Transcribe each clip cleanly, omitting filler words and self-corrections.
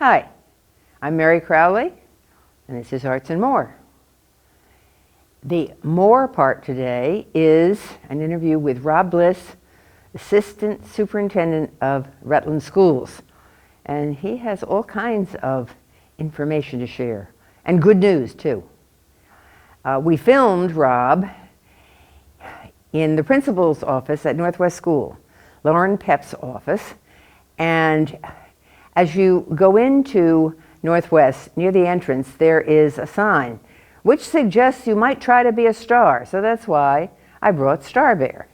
Hi, I'm Mary Crowley, and this is Arts and More. The more part today is an interview with Rob Bliss, Assistant Superintendent of Rutland Schools. And he has all kinds of information to share, and good news too. We filmed Rob in the principal's office at Northwest School, Lauren Pepp's office, and as you go into Northwest, near the entrance, there is a sign which suggests you might try to be a star. So that's why I brought Star Bear.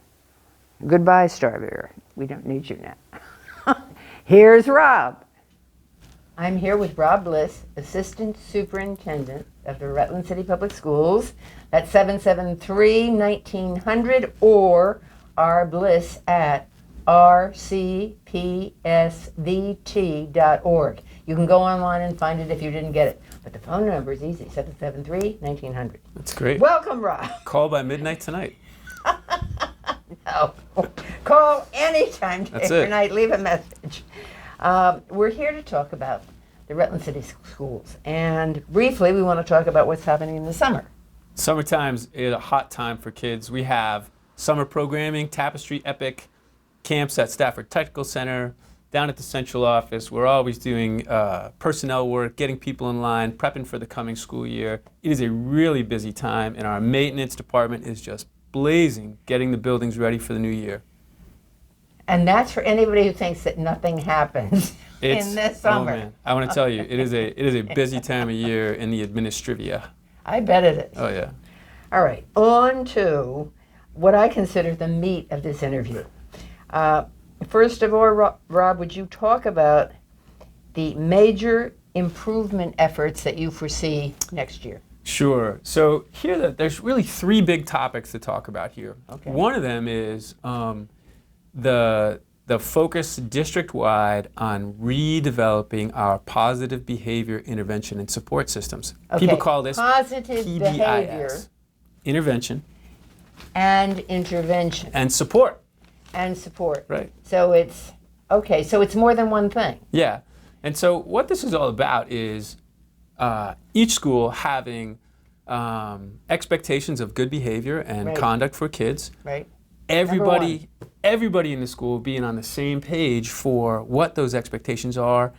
Goodbye, Star Bear. We don't need you now. Here's Rob. I'm here with Rob Bliss, Assistant Superintendent of the Rutland City Public Schools. That's 773-1900 or rbliss at rcpsvt.org. You can go online and find it if you didn't get it. But the phone number is easy, 773-1900. That's great. Welcome, Rob. Call by midnight tonight. No. Call anytime That's day or it. night. Leave a message. We're here to talk about the Rutland City Schools. And briefly, we want to talk about what's happening in the summer. Summertime's a hot time for kids. We have summer programming, Tapestry Epic, camps at Stafford Technical Center, down at the central office. We're always doing personnel work, getting people in line, prepping for the coming school year. It is a really busy time, and our maintenance department is just blazing, getting the buildings ready for the new year. And that's for anybody who thinks that nothing happens in the summer. Oh man, I want to tell you, it is a busy time of year in the administrivia. I bet it is. Oh yeah. All right, on to what I consider the meat of this interview. First of all, Rob, would you talk about the major improvement efforts that you foresee next year? Sure. So there's really three big topics to talk about here. Okay. One of them is the focus district-wide on redeveloping our positive behavior intervention and support systems. Okay. People call this positive PBIS. behavior Intervention and intervention and support. and support. Right. So it's okay. So it's more than one thing. Yeah. And so what this is all about is each school having expectations of good behavior and Right. conduct for kids. Right. Everybody in the school being on the same page for what those expectations are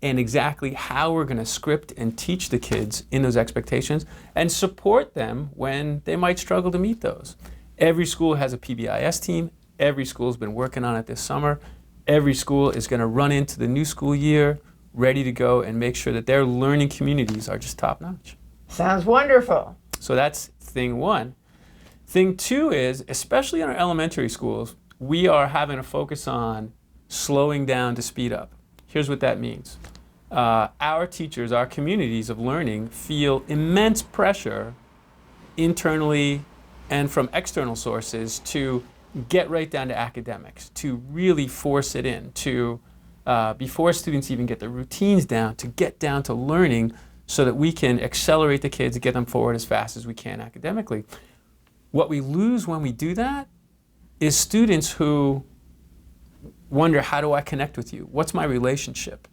and exactly how we're going to script and teach the kids in those expectations and support them when they might struggle to meet those. Every school has a PBIS team. Every school's been working on it this summer. Every school is going to run into the new school year ready to go and make sure that their learning communities are just top notch. Sounds wonderful. So that's thing one. Thing two is, especially in our elementary schools, we are having a focus on slowing down to speed up. Here's what that means. Our teachers, our communities of learning feel immense pressure internally and from external sources to get right down to academics, to really force it in, to before students even get the routines down, to get down to learning so that we can accelerate the kids and get them forward as fast as we can academically. What we lose when we do that is students who wonder, how do I connect with you? What's my relationship?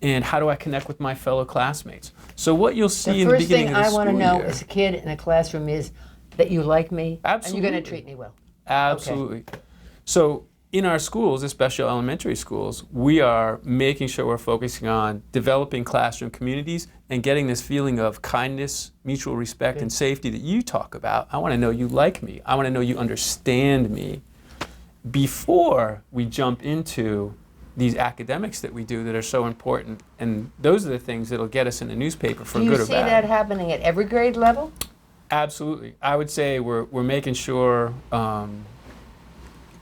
And how do I connect with my fellow classmates? So what you'll see in the beginning of the school year... The first thing I want to know as a kid in a classroom is that you like me Absolutely. and you're going to treat me well. Absolutely. Okay. So in our schools, especially elementary schools, we are making sure we're focusing on developing classroom communities and getting this feeling of kindness, mutual respect, and safety that you talk about. I want to know you like me. I want to know you understand me before we jump into these academics that we do that are so important. And those are the things that'll get us in the newspaper for good or bad. Do you see that happening at every grade level? Absolutely. I would say we're making sure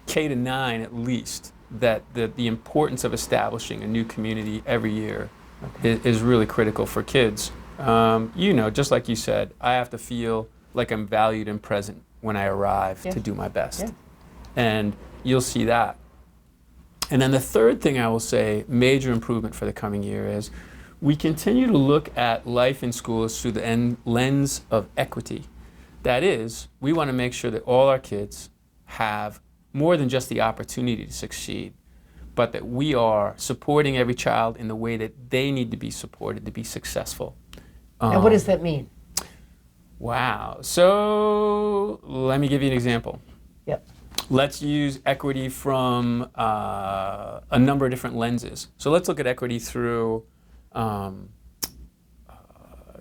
K to 9 at least, that the importance of establishing a new community every year is really critical for kids. Just like you said, I have to feel like I'm valued and present when I arrive to do my best. Yeah. And you'll see that. And then the third thing I will say, major improvement for the coming year, is we continue to look at life in schools through the lens of equity. That is, we want to make sure that all our kids have more than just the opportunity to succeed, but that we are supporting every child in the way that they need to be supported to be successful. And what does that mean? Wow. So let me give you an example. Yep. Let's use equity from a number of different lenses. So let's look at equity through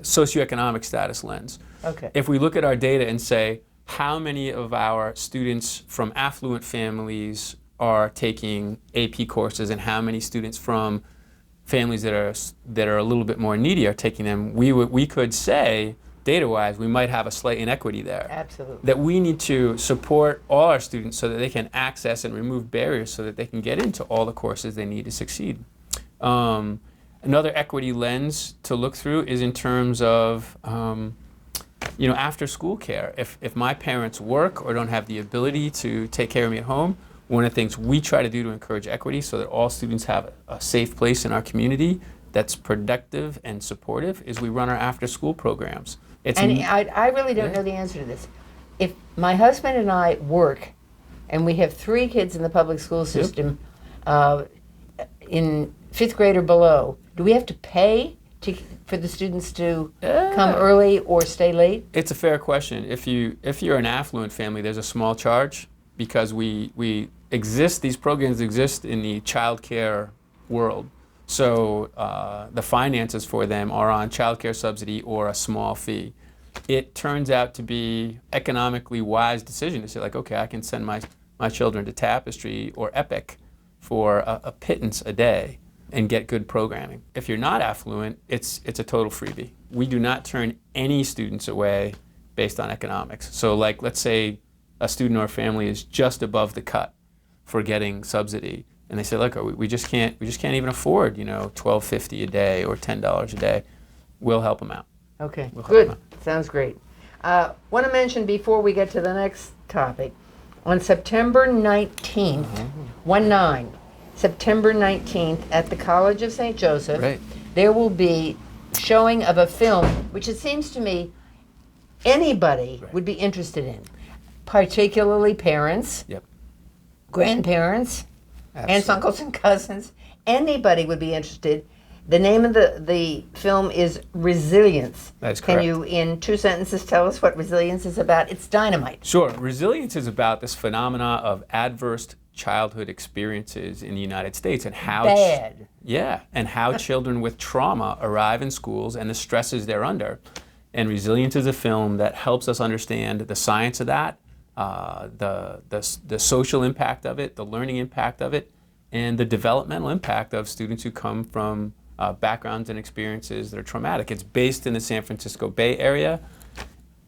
socioeconomic status lens. Okay. If we look at our data and say, how many of our students from affluent families are taking AP courses and how many students from families that are a little bit more needy are taking them, we could say, data-wise, we might have a slight inequity there. Absolutely. That we need to support all our students so that they can access and remove barriers so that they can get into all the courses they need to succeed. Another equity lens to look through is in terms of after school care. If my parents work or don't have the ability to take care of me at home, one of the things we try to do to encourage equity so that all students have a safe place in our community that's productive and supportive is we run our after school programs. I really don't know the answer to this. If my husband and I work and we have 3 kids in the public school system in 5th grade or below, do we have to pay for the students to come early or stay late? It's a fair question. If you're an affluent family, there's a small charge because these programs exist in the child care world. So the finances for them are on child care subsidy or a small fee. It turns out to be economically wise decision to say, like, okay, I can send my children to Tapestry or Epic for a pittance a day and get good programming. If you're not affluent, it's a total freebie. We do not turn any students away based on economics. So like, let's say a student or a family is just above the cut for getting subsidy, and they say, look, we just can't even afford, $12.50 a day or $10 a day. We'll help them out. Okay, good. Sounds great. Want to mention before we get to the next topic, on September 19th, September 19th at the College of St. Joseph, Right. there will be showing of a film, which it seems to me anybody would be interested in, particularly parents, Yep. grandparents, aunts, Absolutely. uncles, and cousins. Anybody would be interested. The name of the film is Resilience. That is Can correct. you, in 2 sentences, tell us what resilience is about? It's dynamite. Sure. Resilience is about this phenomena of adverse childhood experiences in the United States and how Bad. and how children with trauma arrive in schools and the stresses they're under. And Resilience is a film that helps us understand the science of that, the social impact of it, the learning impact of it, and the developmental impact of students who come from backgrounds and experiences that are traumatic. It's based in the San Francisco Bay Area.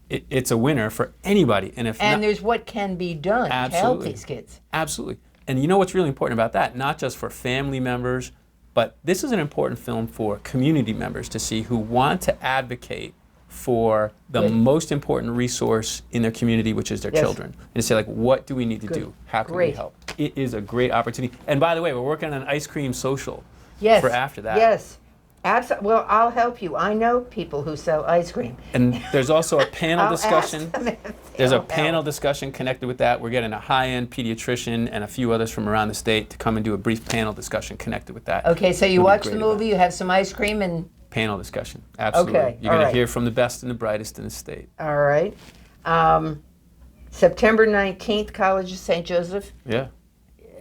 It's a winner for anybody. And there's what can be done to help these kids. Absolutely. And you know what's really important about that? Not just for family members, but this is an important film for community members to see who want to advocate for the most important resource in their community, which is their children. And to say, like, what do we need to do? How can we help? It is a great opportunity. And by the way, we're working on an ice cream social for after that. Yes. Absolutely. Well, I'll help you. I know people who sell ice cream. And there's also a panel discussion. Ask them if There's they'll a panel help. discussion connected with that. We're getting a high-end pediatrician and a few others from around the state to come and do a brief panel discussion connected with that. Okay, so you Would be watch the great movie, you have some ice cream, and... Panel discussion, absolutely. Okay, You're all going right. to hear from the best and the brightest in the state. All right. September 19th, College of St. Joseph. Yeah.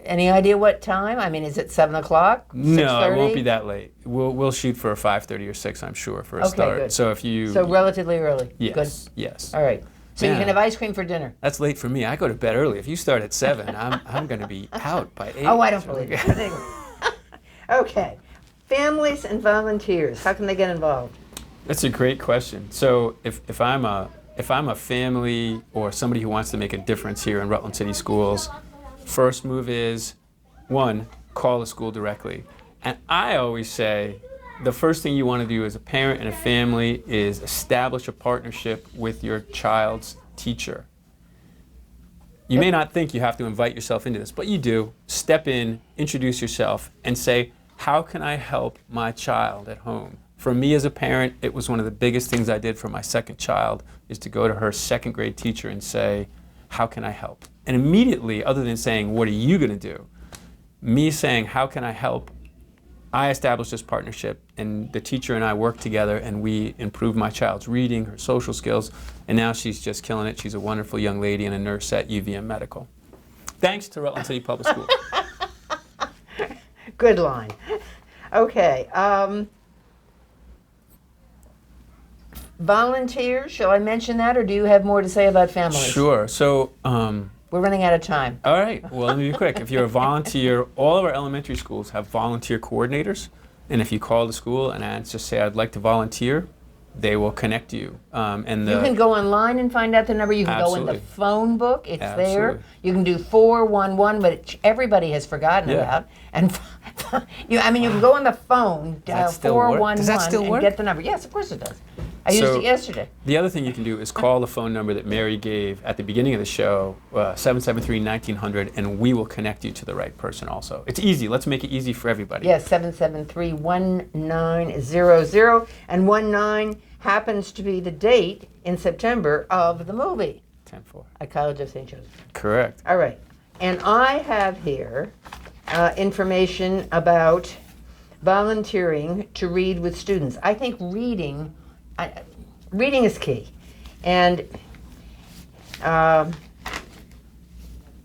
Any idea what time? I mean, is it 7 o'clock? No, it 6:30? won't be that late. We'll shoot for a 5:30 or 6, I'm sure, for a Okay, start. good. So if you... So relatively early. yes, Good. yes. All right. So you Man. can have ice cream for dinner. That's late for me. I go to bed early. If you start at 7, I'm going to be out by 8. Oh, I don't believe it. But anyway. Okay. Families and volunteers, how can they get involved? That's a great question. So if I'm a family or somebody who wants to make a difference here in Rutland City Schools, first move is, 1, call the school directly. And I always say the first thing you want to do as a parent and a family is establish a partnership with your child's teacher. You may not think you have to invite yourself into this, but you do. Step in, introduce yourself, and say, how can I help my child at home? For me as a parent, it was one of the biggest things I did for my second child, is to go to her 2nd grade teacher and say, how can I help? And immediately, other than saying, what are you going to do? me saying, how can I help? I established this partnership, and the teacher and I worked together, and we improved my child's reading, her social skills, and now she's just killing it. She's a wonderful young lady and a nurse at UVM Medical. Thanks to Rutland City Public Schools. Good line. Okay. Volunteers, shall I mention that, or do you have more to say about families? Sure. So, We're running out of time. all right. Well, let me be quick. If you're a volunteer, all of our elementary schools have volunteer coordinators. And if you call the school and just say, I'd like to volunteer, they will connect you. You can go online and find out the number. You can go in the Absolutely. phone book. It's there. Absolutely. You can do 411, which everybody has forgotten Yeah. about. And you can go on the phone, that dial still work? 411, Does that still and work? get the number. Yes, of course it does. I used it yesterday. The other thing you can do is call the phone number that Mary gave at the beginning of the show, 773-1900, and we will connect you to the right person also. It's easy. Let's make it easy for everybody. Yes, 773-1900. And 19 happens to be the date in September of the movie 10-4. at College of St. Joseph. Correct. All right. And I have here information about volunteering to read with students. I think reading is key. And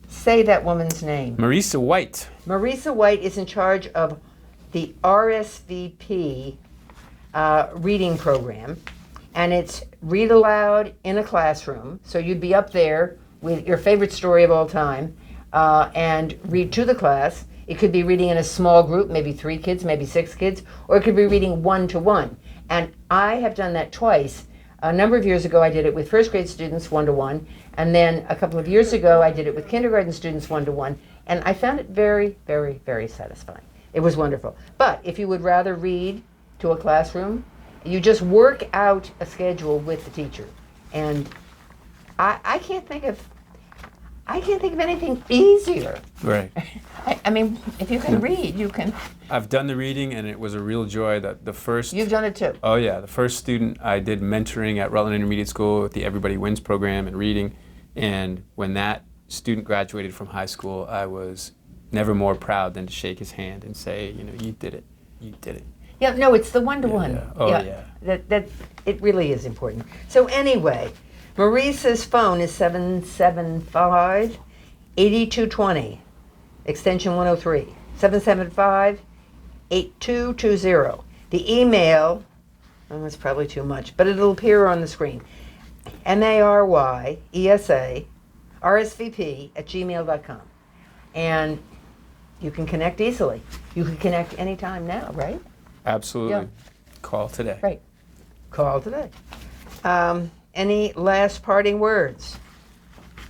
say that woman's name. Marisa White. Marisa White is in charge of the RSVP reading program. And it's read aloud in a classroom. So you'd be up there with your favorite story of all time and read to the class. It could be reading in a small group, maybe 3 kids, maybe 6 kids, or it could be reading 1-to-1. And I have done that twice. A number of years ago, I did it with first grade students 1-to-1. And then a couple of years ago, I did it with kindergarten students 1-to-1. And I found it very, very, very satisfying. It was wonderful. But if you would rather read to a classroom, you just work out a schedule with the teacher. And I can't think of anything easier. Right. I mean, if you can read, you can. I've done the reading, and it was a real joy that the first... You've done it too. Oh, yeah. The first student I did mentoring at Rutland Intermediate School with the Everybody Wins program and reading. And when that student graduated from high school, I was never more proud than to shake his hand and say, you did it. You did it. Yeah, no, it's the 1-to-1. Yeah. Oh, yeah. That it really is important. So anyway, Marisa's phone is 775-8220, extension 103, 775-8220. The email, that's probably too much, but it'll appear on the screen. MARYESA RSVP@gmail.com. And you can connect easily. You can connect anytime now, right? Absolutely. Yeah. Call today. Right. Call today. Any last parting words?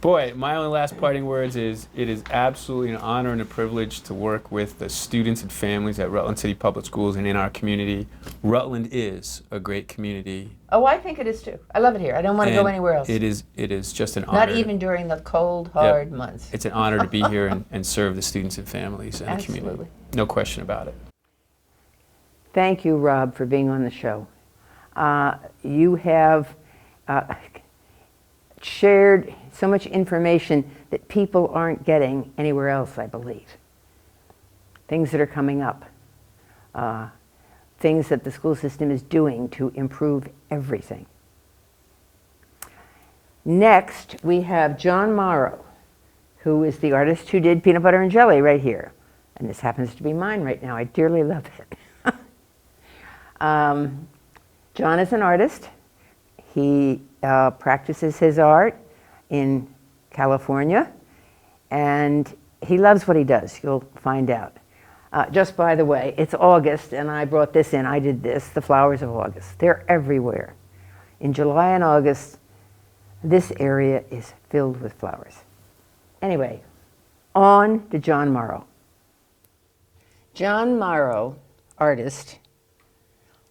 Boy, my only last parting words is it is absolutely an honor and a privilege to work with the students and families at Rutland City Public Schools and in our community. Rutland is a great community. Oh, I think it is too. I love it here. I don't want to go and anywhere else. It is just an honor. Not even during the cold, hard months. It's an honor to be here and serve the students and families and the community. Absolutely. No question about it. Thank you, Rob, for being on the show. You have shared so much information that people aren't getting anywhere else, I believe. Things that are coming up. Things that the school system is doing to improve everything. Next, we have Jon Marro, who is the artist who did Peanut Butter and Jelly right here. And this happens to be mine right now. I dearly love it. Jon is an artist. He practices his art in California, and he loves what he does. You'll find out. Just by the way, it's August, and I brought this in. I did this, the flowers of August. They're everywhere. In July and August, this area is filled with flowers. Anyway, on to Jon Marro. Jon Marro, artist,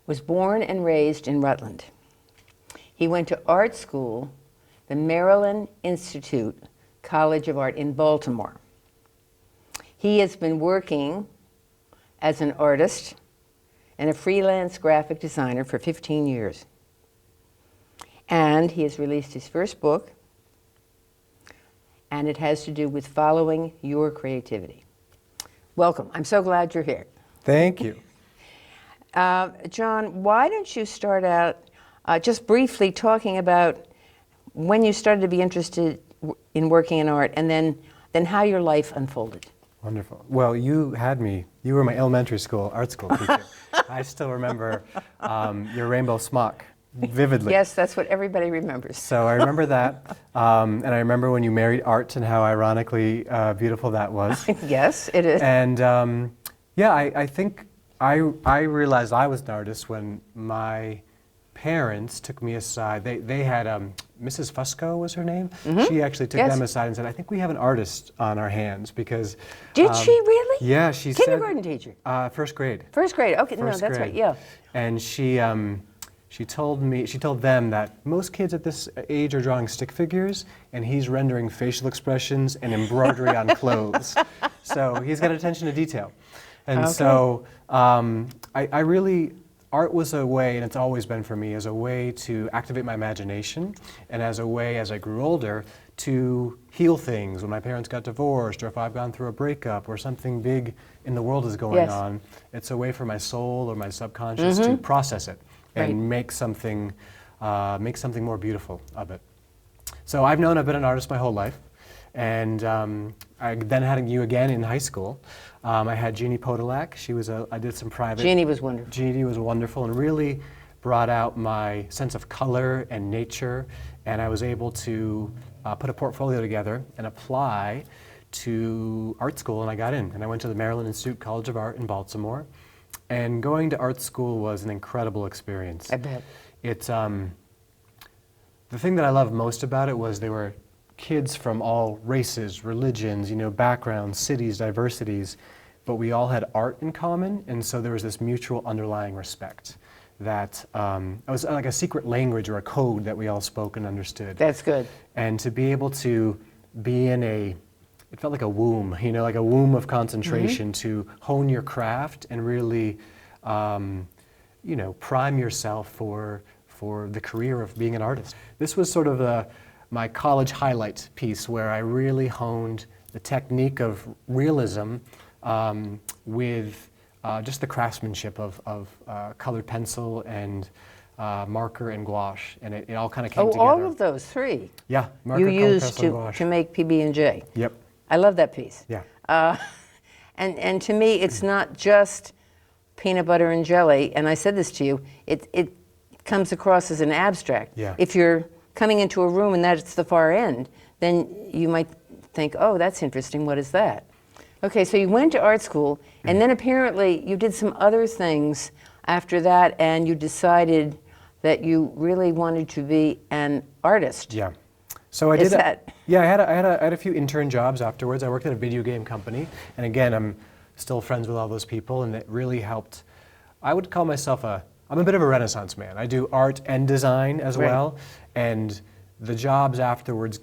was born and raised in Rutland. He went to art school, the Maryland Institute College of Art in Baltimore. He has been working as an artist and a freelance graphic designer for 15 years. And he has released his first book, and it has to do with following your creativity. Welcome. I'm so glad you're here. Thank you. John, why don't you start out just briefly talking about when you started to be interested in working in art, and then how your life unfolded. Wonderful. Well, you had me. You were my elementary school art school teacher. I still remember your rainbow smock vividly. Yes, that's what everybody remembers. So I remember that, and I remember when you married Art and how ironically beautiful that was. Yes, it is. And yeah, I think I realized I was an artist when my parents took me aside. They had Mrs. Fusco was her name. Mm-hmm. She actually took Yes. them aside and said, "I think we have an artist on our hands because." Did she really? Yeah, she Kindergarten teacher. said. First grade. First grade. Okay, no, First that's grade. right. Yeah. And she told them that most kids at this age are drawing stick figures, and he's rendering facial expressions and embroidery on clothes. So he's got attention to detail. And Okay. so I really, art was a way, and it's always been for me, as a way to activate my imagination, and as a way, as I grew older, to heal things when my parents got divorced, or if I've gone through a breakup, or something big in the world is going Yes. on. It's a way for my soul or my subconscious to process it and Right. make something more beautiful of it. So I've been an artist my whole life, and I then had you again in high school. I had Jeannie Podolak. I did some private. Jeannie was wonderful. Jeannie was wonderful and really brought out my sense of color and nature, and I was able to put a portfolio together and apply to art school, and I got in. And I went to the Maryland Institute College of Art in Baltimore, and going to art school was an incredible experience. I bet. It's the thing that I loved most about it was they were kids from all races, religions, backgrounds, cities, diversities, but we all had art in common, and so there was this mutual underlying respect that it was like a secret language or a code that we all spoke and understood. That's good. And to be able to be in it felt like a womb, like a womb of concentration to hone your craft and really, prime yourself for the career of being an artist. This was sort of my college highlight piece where I really honed the technique of realism with just the craftsmanship of colored pencil and marker and gouache, and it all kind of came together. All of those three Yeah, marker, you color, used pencil, and gouache. to make PB&J. Yep. I love that piece. Yeah. And to me, it's not just peanut butter and jelly. And I said this to you. It comes across as an abstract. Yeah. If you're coming into a room and that's the far end, then you might think, oh, that's interesting. What is that? Okay, so you went to art school, and then apparently you did some other things after that, and you decided that you really wanted to be an artist. Yeah. So I Is did. that- Yeah, I had a few intern jobs afterwards. I worked at a video game company, and again, I'm still friends with all those people, and it really helped. I would call myself I'm a bit of a Renaissance man. I do art and design as Right. well, and the jobs afterwards.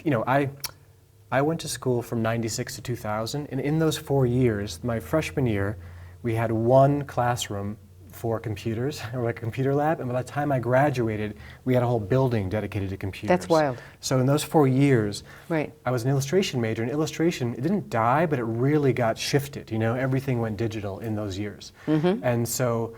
I went to school from '96 to 2000, and in those 4 years, my freshman year, we had one classroom for computers, or like a computer lab, and by the time I graduated, we had a whole building dedicated to computers. That's wild. So in those 4 years, Right. I was an illustration major, and illustration, it didn't die, but it really got shifted. Everything went digital in those years. And so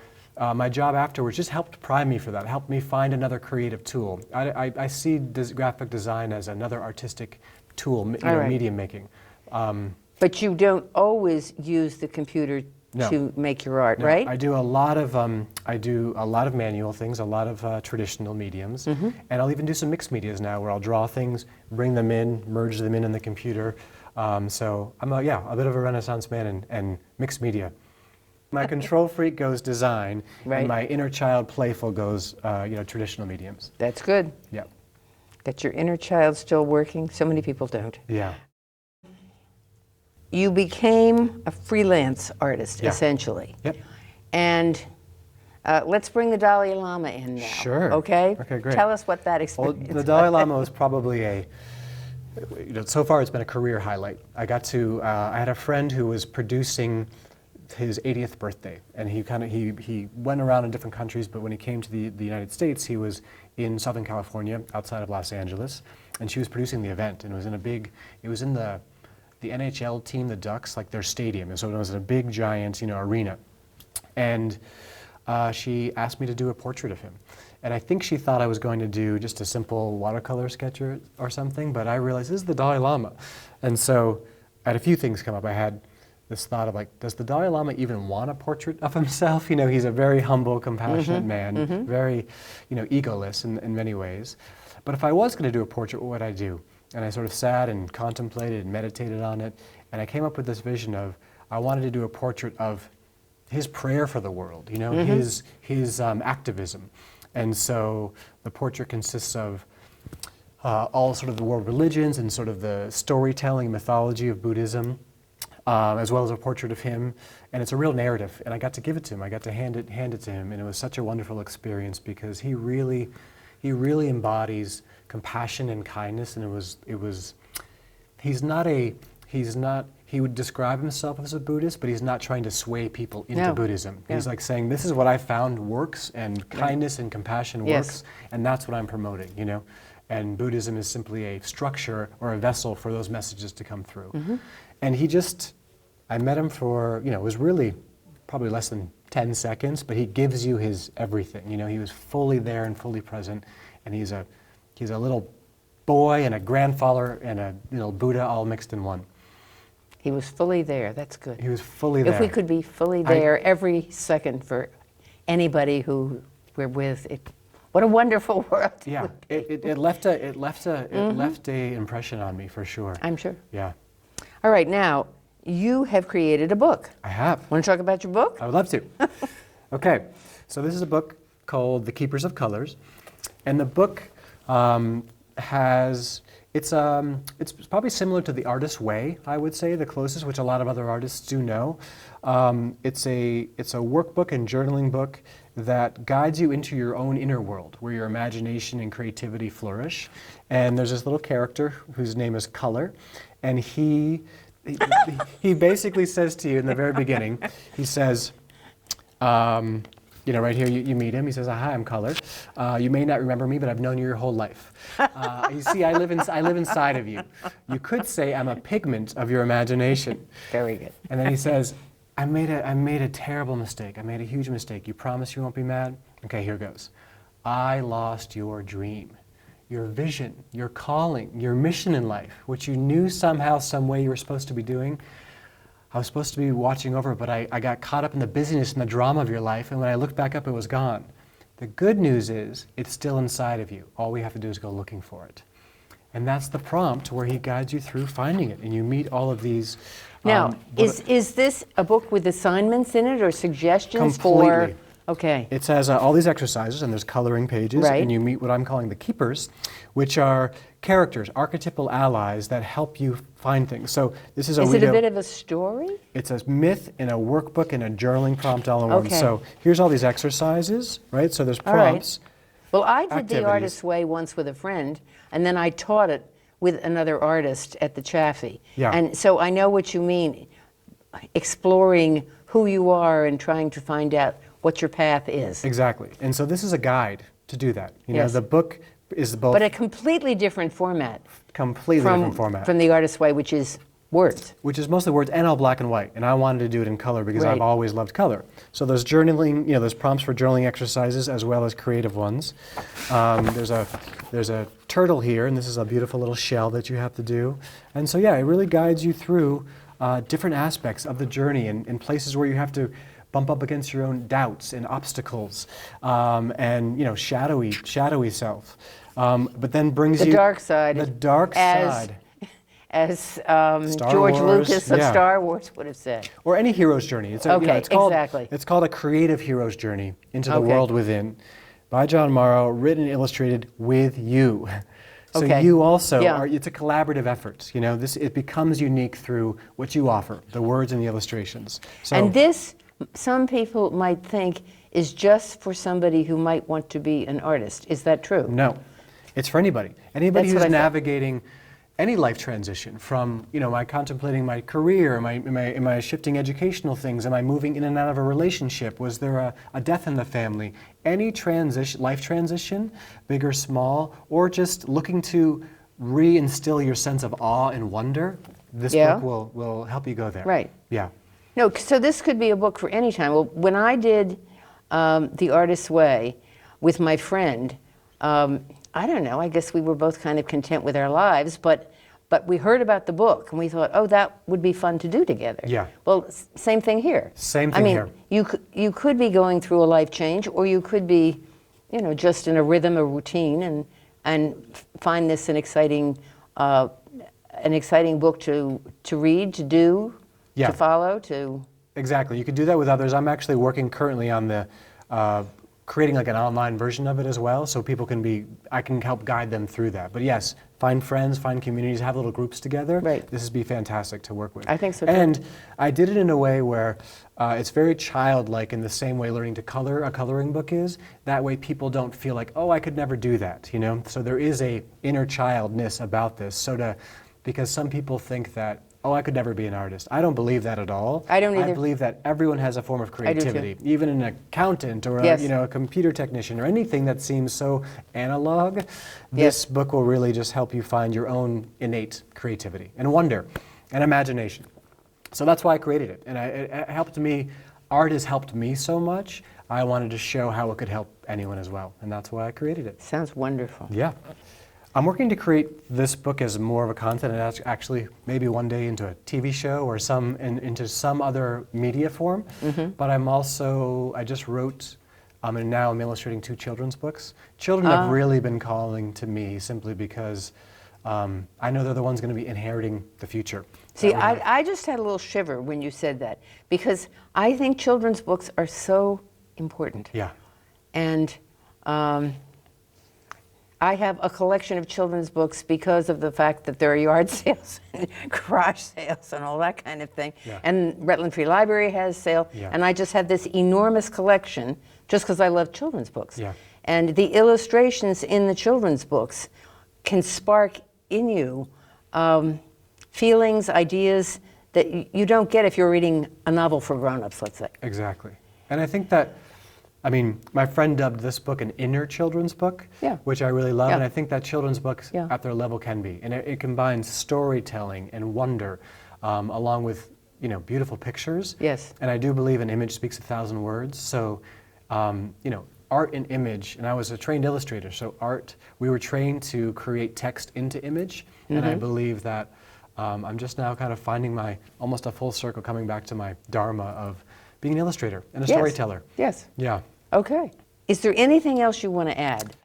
my job afterwards just helped prime me for that, helped me find another creative tool. I see graphic design as another artistic tool, All right. medium making. But you don't always use the computer No. to make your art, No, right? I do a lot of manual things, a lot of traditional mediums, and I'll even do some mixed medias now, where I'll draw things, bring them in, merge them in the computer. So I'm a bit of a Renaissance man and mixed media. My control freak goes design, Right. and my inner child playful goes traditional mediums. That's good. Yeah, That your inner child still working. So many people don't. yeah, You became a freelance artist, Yeah. essentially. yep. And let's bring the Dalai Lama in now. Sure. Okay? Okay, great. Tell us what that Well, experience the Dalai Lama was probably so far it's been a career highlight. I had a friend who was producing his 80th birthday, and he went around in different countries, but when he came to the United States, he was in Southern California, outside of Los Angeles, and she was producing the event, and it was in the the NHL team, the Ducks, like their stadium. And so it was a big, giant, arena. And she asked me to do a portrait of him. And I think she thought I was going to do just a simple watercolor sketch or something, but I realized this is the Dalai Lama. And so I had a few things come up. I had this thought of like, does the Dalai Lama even want a portrait of himself? He's a very humble, compassionate man, very, egoless in many ways. But if I was going to do a portrait, what would I do? And I sort of sat and contemplated and meditated on it, and I came up with this vision of, I wanted to do a portrait of his prayer for the world, his activism. And so the portrait consists of all sort of the world religions and sort of the storytelling mythology of Buddhism, as well as a portrait of him. And it's a real narrative. And I got to give it to him. I got to hand it to him. And it was such a wonderful experience because he really embodies compassion and kindness. And he would describe himself as a Buddhist, but he's not trying to sway people into Buddhism. He's like saying, this is what I found works, and kindness and compassion works, and that's what I'm promoting, And Buddhism is simply a structure or a vessel for those messages to come through. And I met him for, it was really probably less than 10 seconds, but he gives you his everything. He was fully there and fully present, and he's a little boy and a grandfather and a Buddha all mixed in one. He was fully there. That's good. He was fully there. If we could be fully there every second for anybody who we're with, what a wonderful world. Yeah, it left a impression on me for sure. I'm sure. Yeah. All right, now you have created a book. I have. Want to talk about your book? I would love to. Okay, so this is a book called The Keepers of Colors, and the book it's probably similar to The Artist's Way, I would say, the closest, which a lot of other artists do know. It's a workbook and journaling book that guides you into your own inner world, where your imagination and creativity flourish. And there's this little character whose name is Color, and he basically says to you in the very beginning, he says, right here you meet him. He says, "Hi, I'm Color. You may not remember me, but I've known you your whole life. You see, I live inside of you. You could say I'm a pigment of your imagination." Very good. And then he says, I made a terrible mistake. I made a huge mistake. You promise you won't be mad? Okay, here goes. I lost your dream, your vision, your calling, your mission in life, which you knew somehow, some way you were supposed to be doing. I was supposed to be watching over, but I got caught up in the busyness and the drama of your life, and when I looked back up, it was gone. The good news is, it's still inside of you. All we have to do is go looking for it. And that's the prompt where he guides you through finding it, and you meet all of these... Now, is this a book with assignments in it or suggestions Completely. for... Okay. It has all these exercises, and there's coloring pages, Right. and you meet what I'm calling the keepers, which are characters, archetypal allies that help you find things. So this is Is it a bit of a story? It's a myth in a workbook and a journaling prompt all in one. Okay. So here's all these exercises, right? So there's All right. prompts. Well, I did activities. The Artist's Way once with a friend, and then I taught it with another artist at the Chaffee. Yeah. And so I know what you mean, exploring who you are and trying to find out what your path is. Exactly. And so this is a guide to do that. Yes. The book is both But a completely different format completely different format. from The Artist's Way, which is words. Which is mostly words and all black and white. And I wanted to do it in color because Right. I've always loved color. So there's journaling, there's prompts for journaling exercises as well as creative ones. There's a turtle here, and this is a beautiful little shell that you have to do. And so yeah, it really guides you through different aspects of the journey and places where you have to bump up against your own doubts and obstacles and shadowy self. But then brings The you dark side. the dark side. As Wars, George Lucas of yeah. Star Wars would have said. Or any hero's journey. It's Okay, it's called, exactly. It's called A Creative Hero's Journey into the Okay. World Within by Jon Marro, written and illustrated with you. So Okay. you also Yeah. it's a collaborative effort. It becomes unique through what you offer, the words and the illustrations. So And this, some people might think, is just for somebody who might want to be an artist. Is that true? no, it's for anybody. Anybody That's what who's I thought. navigating any life transition from, am I contemplating my career? Am I shifting educational things? Am I moving in and out of a relationship? Was there a death in the family? Any life transition, big or small, or just looking to reinstill your sense of awe and wonder, this Yeah. book will help you go there. Right. Yeah. No, so this could be a book for any time. Well, when I did The Artist's Way with my friend, I don't know, I guess we were both kind of content with our lives, but we heard about the book and we thought, oh, that would be fun to do together. Yeah. Well, same thing here. Same I thing mean, here. you could be going through a life change, or you could be, just in a rhythm, a routine, and find this an exciting book to read, to do, Yeah. to follow, to. Exactly. You could do that with others. I'm actually working currently on the creating like an online version of it as well, so people I can help guide them through that. But yes, find friends, find communities, have little groups together. Right. This would be fantastic to work with. I think so too. And I did it in a way where it's very childlike, in the same way learning to color a coloring book is. That way people don't feel like, oh, I could never do that, So there is a inner childness about this. Because some people think that, oh, I could never be an artist. I don't believe that at all. I don't either. I believe that everyone has a form of I do too. creativity. Even an accountant or Yes. a computer technician or anything that seems so analog, this book will really just help you find your own innate creativity and wonder and imagination. So that's why I created it. And it helped me, art has helped me so much, I wanted to show how it could help anyone as well. And that's why I created it. Sounds wonderful. Yeah. I'm working to create this book as more of a content, and actually maybe one day into a TV show or into some other media form. But I just wrote, and now I'm illustrating 2 children's books. Children have really been calling to me simply because I know they're the ones going to be inheriting the future. See, I just had a little shiver when you said that, because I think children's books are so important. Yeah. And I have a collection of children's books because of the fact that there are yard sales and garage sales and all that kind of thing. Yeah. And Rutland Free Library has sale. Yeah. And I just have this enormous collection just because I love children's books. Yeah. And the illustrations in the children's books can spark in you feelings, ideas that you don't get if you're reading a novel for grown-ups, let's say. Exactly. And I think that, my friend dubbed this book an inner children's book, Yeah. which I really love, Yeah. and I think that children's books Yeah. at their level can be. And it combines storytelling and wonder, along with, beautiful pictures. Yes. And I do believe an image speaks 1,000 words. So, art and image, and I was a trained illustrator, so we were trained to create text into image, and I believe that I'm just now kind of finding almost a full circle, coming back to my dharma of being an illustrator and a Yes. storyteller. Yes. Yeah. Okay. Is there anything else you want to add?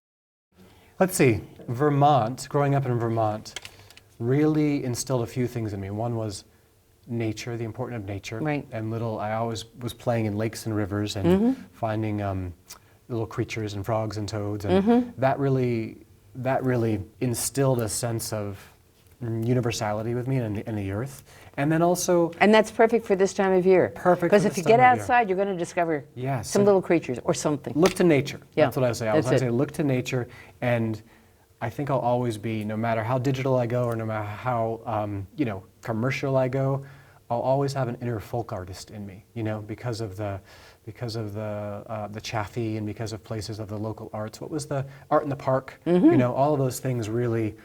Let's see. Growing up in Vermont, really instilled a few things in me. One was nature, the importance of nature. Right. And I always was playing in lakes and rivers and finding little creatures and frogs and toads. And that really instilled a sense of universality with me and the earth. And then also, And that's perfect for this time of year. Perfect Because for if this you get time of year. outside, you're going to discover Yes, some and- little creatures or something. look to nature. Yeah, That's what I say. that's it. Say look to nature, and I think I'll always be, no matter how digital I go or no matter how commercial I go, I'll always have an inner folk artist in me. Because of the Chaffee and because of places of the local arts. What was the art in the park? All of those things really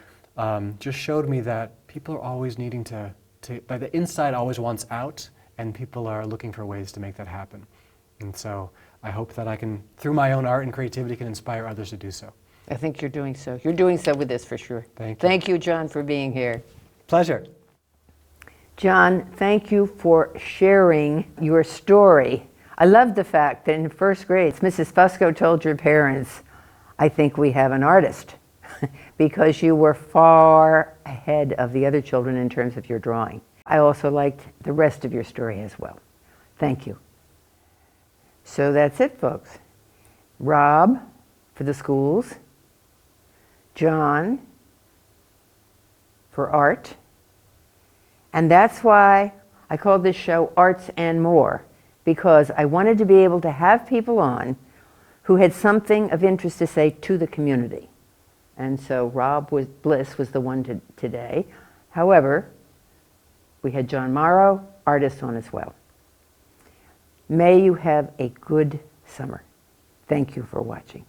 just showed me that people are always needing to the inside always wants out, and people are looking for ways to make that happen. And so I hope that I can, through my own art and creativity, can inspire others to do so. I think you're doing so. You're doing so with this for sure. Thank you. Thank you, John, for being here. Pleasure. John, thank you for sharing your story. I love the fact that in first grade, Mrs. Fusco told your parents, I think we have an artist, because you were far ahead of the other children in terms of your drawing. I also liked the rest of your story as well. Thank you. So that's it, folks. Rob for the schools, John for art, and that's why I called this show Arts and More, because I wanted to be able to have people on who had something of interest to say to the community. And so Bliss was the one today. However, we had Jon Marro, artist, on as well. May you have a good summer. Thank you for watching.